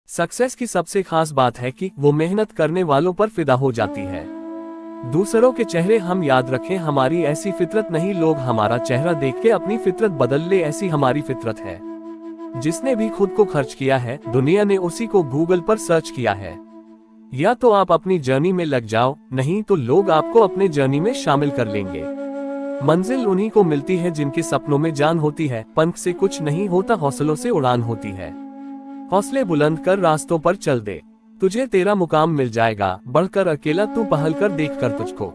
Success की सबसे खास बात है कि वो मेहनत करने वालों पर फिदा हो जाती है। दूसरों के चेहरे हम याद रखें, हमारी ऐसी फितरत नहीं, लोग हमारा चेहरा देख के अपनी फितरत बदल ले, ऐसी हमारी फितरत है। जिसने भी खुद को खर्च किया है, दुनिया ने उसी को गूगल पर सर्च किया है। या तो आप अपनी जर्नी में लग जाओ, नहीं तो लोग आपको अपने जर्नी में शामिल कर लेंगे। मंजिल उन्हीं को मिलती है जिनके सपनों में जान होती है। पंख से कुछ नहीं होता, हौसलों से उड़ान होती है। हौसले बुलंद कर रास्तों पर चल दे, तुझे तेरा मुकाम मिल जाएगा। बढ़कर अकेला तू पहल कर, देख कर तुझको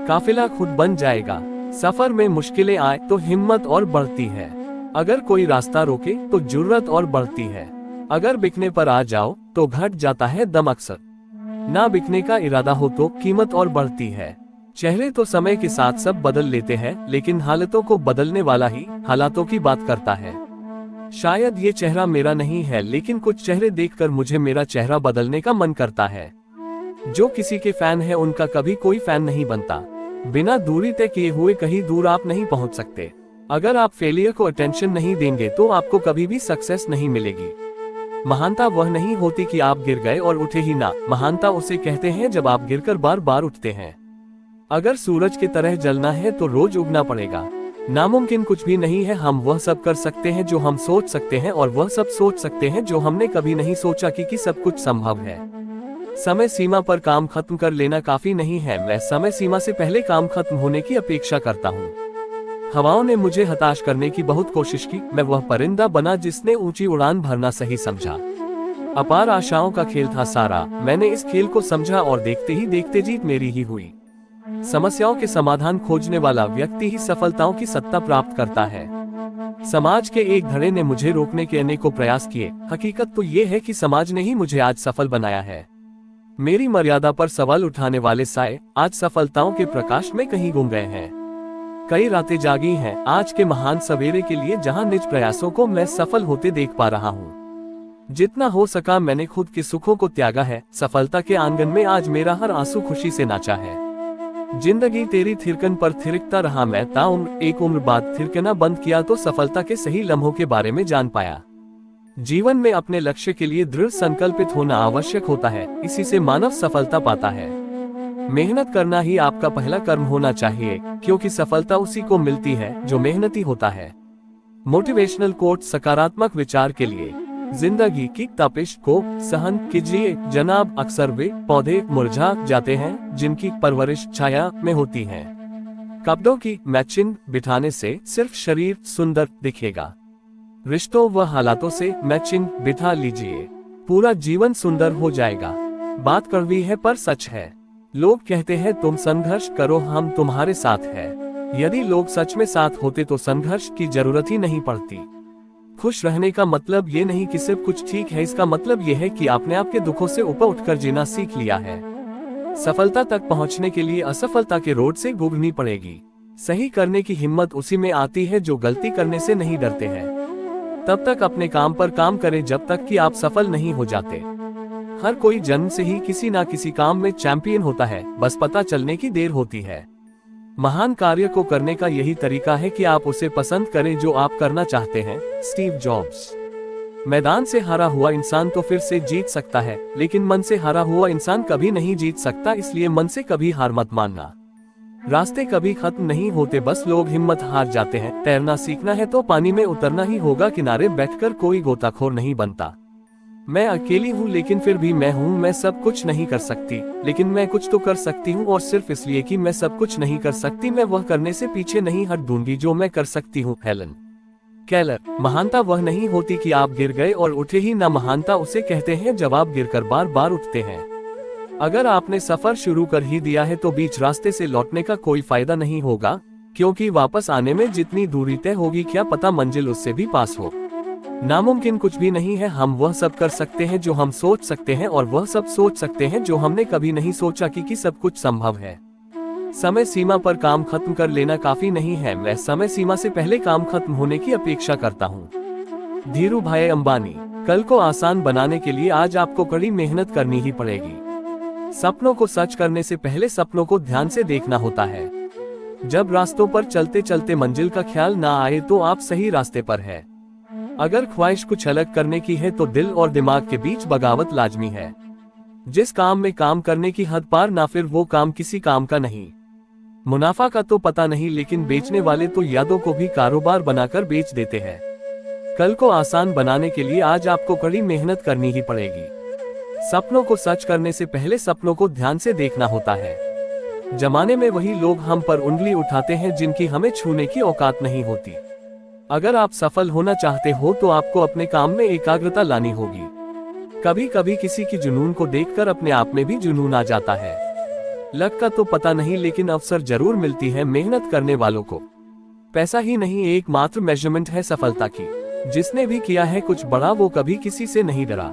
काफिला खुद बन जाएगा। सफर में मुश्किलें आए तो हिम्मत और बढ़ती है। अगर कोई रास्ता रोके तो जुर्रत और बढ़ती है। अगर बिकने पर आ जाओ तो घट जाता है दम अक्सर। ना बिकने का इरादा हो तो कीमत और बढ़ती है। चेहरे तो समय के साथ सब बदल लेते हैं, लेकिन हालतों को बदलने वाला ही हालातों की बात करता है। शायद ये चेहरा मेरा नहीं है, लेकिन कुछ चेहरे देखकर मुझे मेरा चेहरा बदलने का मन करता है। जो किसी के फैन है उनका कभी कोई फैन नहीं बनता। बिना दूरी तय किए हुए कहीं दूर आप नहीं पहुंच सकते। अगर आप फेलियर को अटेंशन नहीं देंगे तो आपको कभी भी सक्सेस नहीं मिलेगी। महानता वह नहीं होती कि आप गिर गए और उठे ही ना, महानता उसे कहते हैं जब आप गिरकर बार बार उठते हैं। अगर सूरज की तरह जलना है तो रोज उगना पड़ेगा। नामुमकिन कुछ भी नहीं है, हम वह सब कर सकते हैं जो हम सोच सकते हैं, और वह सब सोच सकते हैं जो हमने कभी नहीं सोचा कि सब कुछ संभव है। समय सीमा पर काम खत्म कर लेना काफी नहीं है, मैं समय सीमा से पहले काम खत्म होने की अपेक्षा करता हूँ। हवाओं ने मुझे हताश करने की बहुत कोशिश की, मैं वह परिंदा बना जिसने ऊंची उड़ान भरना सही समझा। अपार आशाओं का खेल था सारा, मैंने इस खेल को समझा और देखते ही देखते जीत मेरी ही हुई। समस्याओं के समाधान खोजने वाला व्यक्ति ही सफलताओं की सत्ता प्राप्त करता है। समाज के एक धड़े ने मुझे रोकने के अनेकों प्रयास किए। हकीकत तो ये है कि समाज ने ही मुझे आज सफल बनाया है। मेरी मर्यादा पर सवाल उठाने वाले साए आज सफलताओं के प्रकाश में कहीं गुम गए हैं। कई रातें जागी हैं आज के महान सवेरे के लिए, जहां निज प्रयासों को मैं सफल होते देख पा रहा हूँ। जितना हो सका मैंने खुद के सुखों को त्यागा है। सफलता के आंगन में आज मेरा हर आंसू खुशी से नाचा है। जिंदगी तेरी थिरकन पर थिरकता रहा मैं ताउम्र, एक उम्र बाद थिरकना बंद किया तो सफलता के सही लम्हों के बारे में जान पाया। जीवन में अपने लक्ष्य के लिए दृढ़ संकल्पित होना आवश्यक होता है, इसी से मानव सफलता पाता है। मेहनत करना ही आपका पहला कर्म होना चाहिए, क्योंकि सफलता उसी को मिलती है जो मेहनती होता है। मोटिवेशनल कोट सकारात्मक विचार के लिए। जिंदगी की तपिश को सहन कीजिए जनाब, अक्सर वे पौधे मुरझा जाते हैं जिनकी परवरिश छाया में होती है। कपड़ों की मैचिंग बिठाने से सिर्फ शरीर सुंदर दिखेगा। रिश्तों व हालातों से मैचिंग बिठा लीजिए, पूरा जीवन सुंदर हो जाएगा। बात कड़वी है पर सच है। लोग कहते हैं तुम संघर्ष करो, हम तुम्हारे साथ हैं। यदि लोग सच में साथ होते तो संघर्ष की जरूरत ही नहीं पड़ती। खुश रहने का मतलब ये नहीं कि सिर्फ कुछ ठीक है, इसका मतलब ये है कि आपने आपके दुखों से ऊपर उठकर जीना सीख लिया है। सफलता तक पहुंचने के लिए असफलता के रोड से गुजरनी पड़ेगी। सही करने की हिम्मत उसी में आती है जो गलती करने से नहीं डरते हैं। तब तक अपने काम पर काम करें जब तक कि आप सफल नहीं हो जाते। हर कोई जन्म से ही किसी ना किसी काम में चैंपियन होता है, बस पता चलने की देर होती है। महान कार्य को करने का यही तरीका है कि आप उसे पसंद करें जो आप करना चाहते हैं। Steve jobs. मैदान से हारा हुआ इंसान तो फिर से जीत सकता है, लेकिन मन से हारा हुआ इंसान कभी नहीं जीत सकता, इसलिए मन से कभी हार मत मानना। रास्ते कभी खत्म नहीं होते, बस लोग हिम्मत हार जाते हैं। तैरना सीखना है तो पानी में उतरना ही होगा, किनारे बैठकर कोई गोताखोर नहीं बनता। मैं अकेली हूँ लेकिन फिर भी मैं हूँ। मैं सब कुछ नहीं कर सकती, लेकिन मैं कुछ तो कर सकती हूँ, और सिर्फ इसलिए कि मैं सब कुछ नहीं कर सकती, मैं वह करने से पीछे नहीं हट दूंगी जो मैं कर सकती हूँ। Helen Keller. महानता वह नहीं होती कि आप गिर गए और उठे ही ना, महानता उसे कहते हैं जब आप गिरकर बार बार उठते हैं। अगर आपने सफर शुरू कर ही दिया है तो बीच रास्ते से लौटने का कोई फायदा नहीं होगा, क्योंकि वापस आने में जितनी दूरी तय होगी क्या पता मंजिल उससे भी पास हो। नामुमकिन कुछ भी नहीं है, हम वह सब कर सकते हैं जो हम सोच सकते हैं, और वह सब सोच सकते हैं जो हमने कभी नहीं सोचा कि सब कुछ संभव है। समय सीमा पर काम खत्म कर लेना काफी नहीं है, मैं समय सीमा से पहले काम खत्म होने की अपेक्षा करता हूँ। धीरू भाई अंबानी। कल को आसान बनाने के लिए आज आपको कड़ी मेहनत करनी ही पड़ेगी। सपनों को सच करने से पहले सपनों को ध्यान से देखना होता है। जब रास्तों पर चलते चलते मंजिल का ख्याल ना आए तो आप सही रास्ते पर है। अगर ख्वाहिश कुछ अलग करने की है तो दिल और दिमाग के बीच बगावत लाजमी है। जिस काम में काम करने की हद पार ना, फिर वो काम किसी काम का नहीं। मुनाफा का तो पता नहीं, लेकिन बेचने वाले तो यादों को भी कारोबार बनाकर बेच देते हैं। कल को आसान बनाने के लिए आज आपको कड़ी मेहनत करनी ही पड़ेगी। सपनों को सच करने से पहले सपनों को ध्यान से देखना होता है। जमाने में वही लोग हम पर उंगली उठाते हैं जिनकी हमें छूने की औकात नहीं होती। अगर आप सफल होना चाहते हो तो आपको अपने काम में एकाग्रता लानी होगी। कभी कभी किसी की जुनून को देखकर अपने आप में भी जुनून आ जाता है। लक का तो पता नहीं, लेकिन अवसर जरूर मिलती है मेहनत करने वालों को। पैसा ही नहीं एकमात्र मेजरमेंट है सफलता की। जिसने भी किया है कुछ बड़ा वो कभी किसी से नहीं डरा।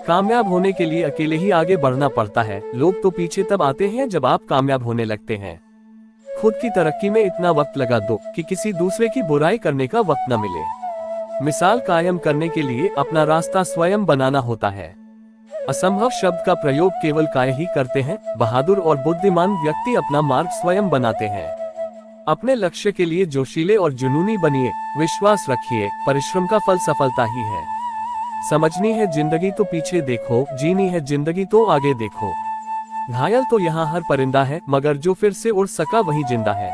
कामयाब होने के लिए अकेले ही आगे बढ़ना पड़ता है। लोग तो पीछे तब आते हैं जब आप कामयाब होने लगते हैं। खुद की तरक्की में इतना वक्त लगा दो कि किसी दूसरे की बुराई करने का वक्त न मिले। मिसाल कायम करने के लिए अपना रास्ता स्वयं बनाना होता है। असंभव शब्द का प्रयोग केवल काय ही करते हैं। बहादुर और बुद्धिमान व्यक्ति अपना मार्ग स्वयं बनाते हैं। अपने लक्ष्य के लिए जोशीले और जुनूनी बनिए। विश्वास रखिए, परिश्रम का फल सफलता ही है। समझनी है जिंदगी तो पीछे देखो, जीनी है जिंदगी तो आगे देखो। घायल तो यहाँ हर परिंदा है, मगर जो फिर से उड़ सका वही जिंदा है।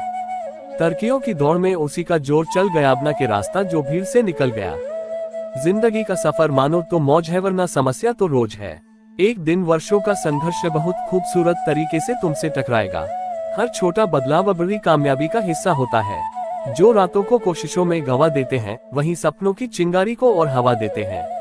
तरक्कियों की दौड़ में उसी का जोर चल गया अपना के रास्ता जो भीड़ से निकल गया। जिंदगी का सफर मानो तो मौज है, वरना समस्या तो रोज है। एक दिन वर्षों का संघर्ष बहुत खूबसूरत तरीके से तुमसे टकराएगा। हर छोटा बदलाव बड़ी कामयाबी का हिस्सा होता है। जो रातों को कोशिशों में गवा देते हैं, वही सपनों की चिंगारी को और हवा देते हैं।